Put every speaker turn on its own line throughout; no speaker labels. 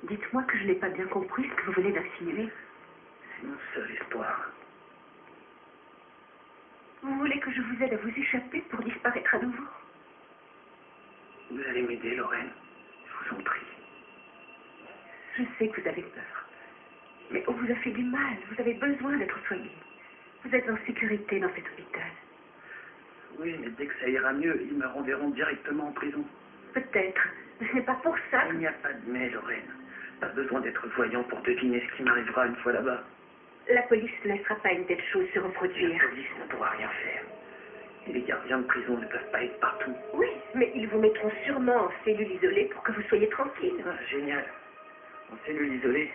Dites-moi que je n'ai pas bien compris ce que vous venez d'insinuer.
C'est mon seul espoir.
Vous voulez que je vous aide à vous échapper pour disparaître à nouveau?
Vous allez m'aider, Lorraine. Je vous en prie.
Je sais que vous avez peur. Mais on vous a fait du mal. Vous avez besoin d'être soigné. Vous êtes en sécurité dans cet hôpital.
Oui, mais dès que ça ira mieux, ils me renverront directement en prison.
Peut-être. Mais ce n'est pas pour ça que...
Il n'y a pas de mais, Lorraine. Pas besoin d'être voyant pour deviner ce qui m'arrivera une fois là-bas.
La police ne laissera pas une telle chose se
La
reproduire.
police ne pourra rien faire. Et les gardiens de prison ne peuvent pas être partout.
Oui, mais ils vous mettront sûrement en cellule isolée pour que vous soyez tranquille.
Ah, génial. En cellule isolée,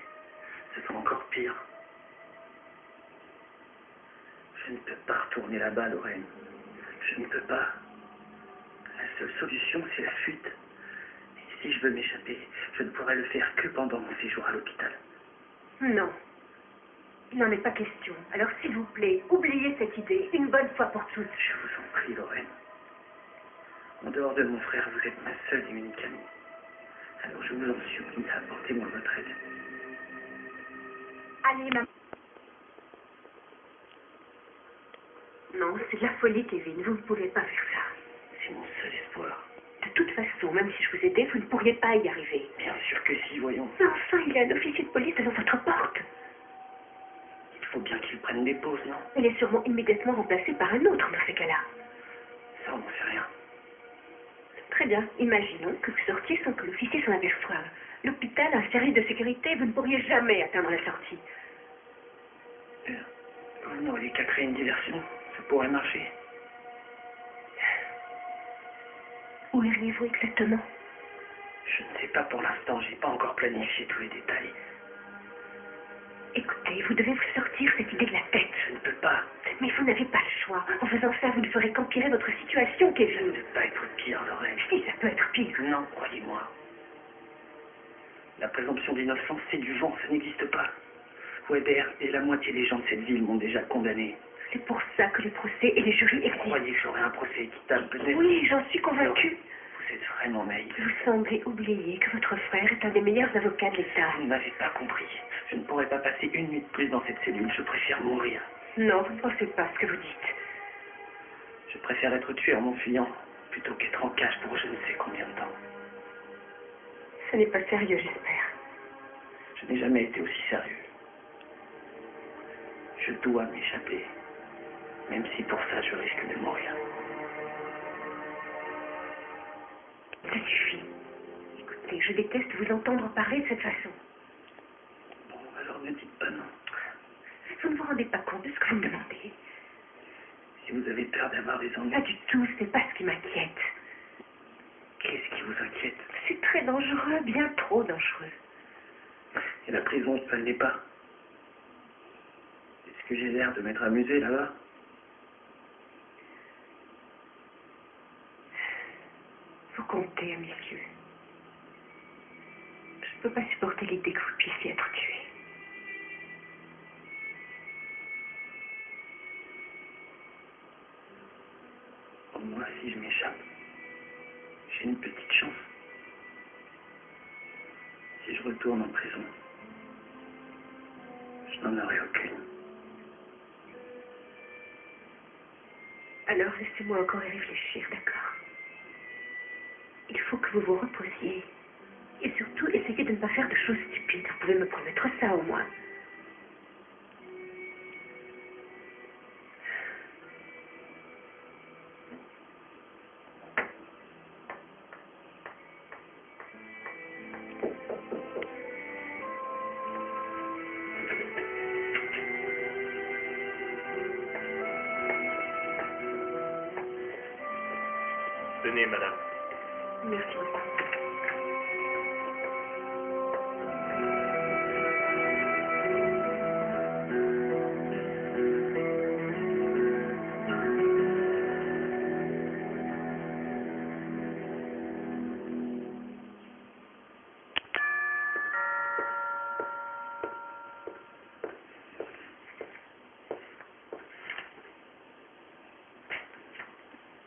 ce sera encore pire. Je ne peux pas retourner là-bas, Lorraine. Je ne peux pas. La seule solution, c'est la fuite. Et si je veux m'échapper, je ne pourrai le faire que pendant mon séjour à l'hôpital.
Non. Il n'en est pas question. Alors, s'il vous plaît, oubliez cette idée, une bonne fois pour toutes.
Je vous en prie, Lorraine. En dehors de mon frère, vous êtes ma seule et unique amie. Alors je vous en supplie, apportez-moi votre aide.
Allez, maman. Non, c'est de la folie, Kevin. Vous ne pouvez pas faire ça.
C'est mon seul espoir.
De toute façon, même si je vous aidais, vous ne pourriez pas y arriver.
Bien sûr que si, voyons.
Mais enfin, il y a un officier de police devant votre porte.
Il faut bien qu'il prenne des pauses, non?
Il est sûrement immédiatement remplacé par un autre dans ces cas-là.
Ça, on n'en sait rien.
Très bien. Imaginons que vous sortiez sans que l'officier s'en aperçoive. L'hôpital a un service de sécurité, vous ne pourriez jamais atteindre la sortie.
Vous n'auriez qu'à créer une diversion. Ça pourrait marcher.
Où iriez-vous exactement?
Je ne sais pas pour l'instant, j'ai pas encore planifié tous les détails.
Écoutez, vous devez vous sortir cette idée de la tête.
Je ne peux pas.
Mais vous n'avez pas le choix. En faisant ça, vous ne ferez qu'empirer votre situation,
Ça
Kevin.
ne peut pas être pire, Lorraine.
Si, ça peut être pire.
Non, croyez-moi. La présomption d'innocence, c'est du vent, ça n'existe pas. Weber et la moitié des gens de cette ville m'ont déjà condamné.
C'est pour ça que les procès et les jurys
Vous
existent.
croyez que j'aurai un procès équitable, peut-être?
Oui, j'en suis convaincue.
Vous êtes vraiment naïf.
Vous semblez oublier que votre frère est un des meilleurs avocats de l'État.
Vous ne m'avez pas compris. Je ne pourrais pas passer une minute plus dans cette cellule. Je préfère mourir.
Non, vous ne pensez pas ce que vous dites.
Je préfère être tué en m'enfuyant plutôt qu'être en cage pour je ne sais combien de temps.
Ce n'est pas sérieux, j'espère.
Je n'ai jamais été aussi sérieux. Je dois m'échapper, même si pour ça je risque de mourir.
Ça suffit. Écoutez, je déteste vous entendre parler de cette façon.
Bon, alors ne dites pas non.
Vous ne vous rendez pas compte de ce que vous me demandez.
Si vous avez peur d'avoir des ennuis,
Pas du tout, ce n'est pas ce qui m'inquiète.
qu'est-ce qui vous inquiète?
C'est très dangereux, bien trop dangereux.
Et la prison, ça ne l'est pas. Est-ce que j'ai l'air de m'être amusé là-bas?
Vous comptez à mes yeux. Je ne peux pas supporter l'idée que vous puissiez être tué.
Au moins, si je m'échappe, j'ai une petite chance. Si je retourne en prison, je n'en aurai aucune.
Alors laissez-moi encore y réfléchir, d'accord? Il faut que vous vous reposiez. Et surtout, essayez de ne pas faire de choses stupides. Vous pouvez me promettre ça au moins.
Tenez, madame.
Merci beaucoup.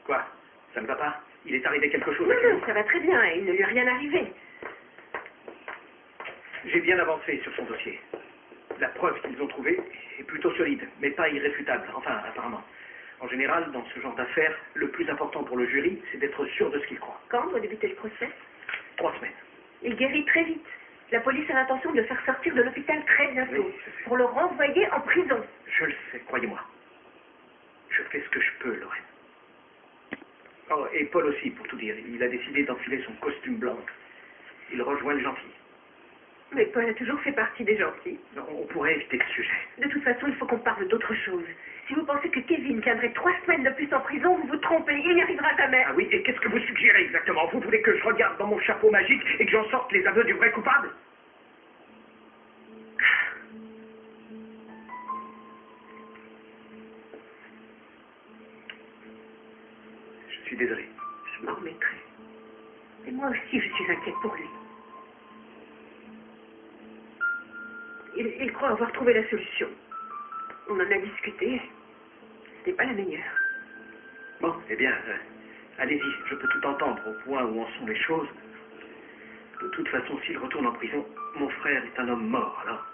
Quoi? Ça ne va pas? Il est arrivé quelque chose?
Non, non, ça va très bien. Il ne lui est rien arrivé.
J'ai bien avancé sur son dossier. La preuve qu'ils ont trouvée est plutôt solide, mais pas irréfutable. Enfin, apparemment. En général, dans ce genre d'affaires, le plus important pour le jury, c'est d'être sûr de ce qu'il croit.
Quand doit débuter le procès?
3 semaines.
Il guérit très vite. La police a l'intention de le faire sortir de l'hôpital très bientôt,
Oui, je sais.
pour le renvoyer en prison.
Je le sais, croyez-moi. Je fais ce que je peux, Lorraine. Oh, et Paul aussi, pour tout dire. Il a décidé d'enfiler son costume blanc. Il rejoint le gentil.
Mais Paul a toujours fait partie des gentils.
On pourrait éviter le sujet.
De toute façon, il faut qu'on parle d'autre chose. Si vous pensez que Kevin tiendrait 3 semaines de plus en prison, vous vous trompez. Il n'y arrivera jamais.
Ah oui, et qu'est-ce que vous suggérez exactement? Vous voulez que je regarde dans mon chapeau magique et que j'en sorte les aveux du vrai coupable? Je suis désolé.
Je m'en remettrai. Et moi aussi, je suis inquiète pour lui. Il croit avoir trouvé la solution. On en a discuté. C'était pas la meilleure.
Bon, eh bien, allez-y, je peux tout entendre au point où en sont les choses. De toute façon, s'il retourne en prison, mon frère est un homme mort, alors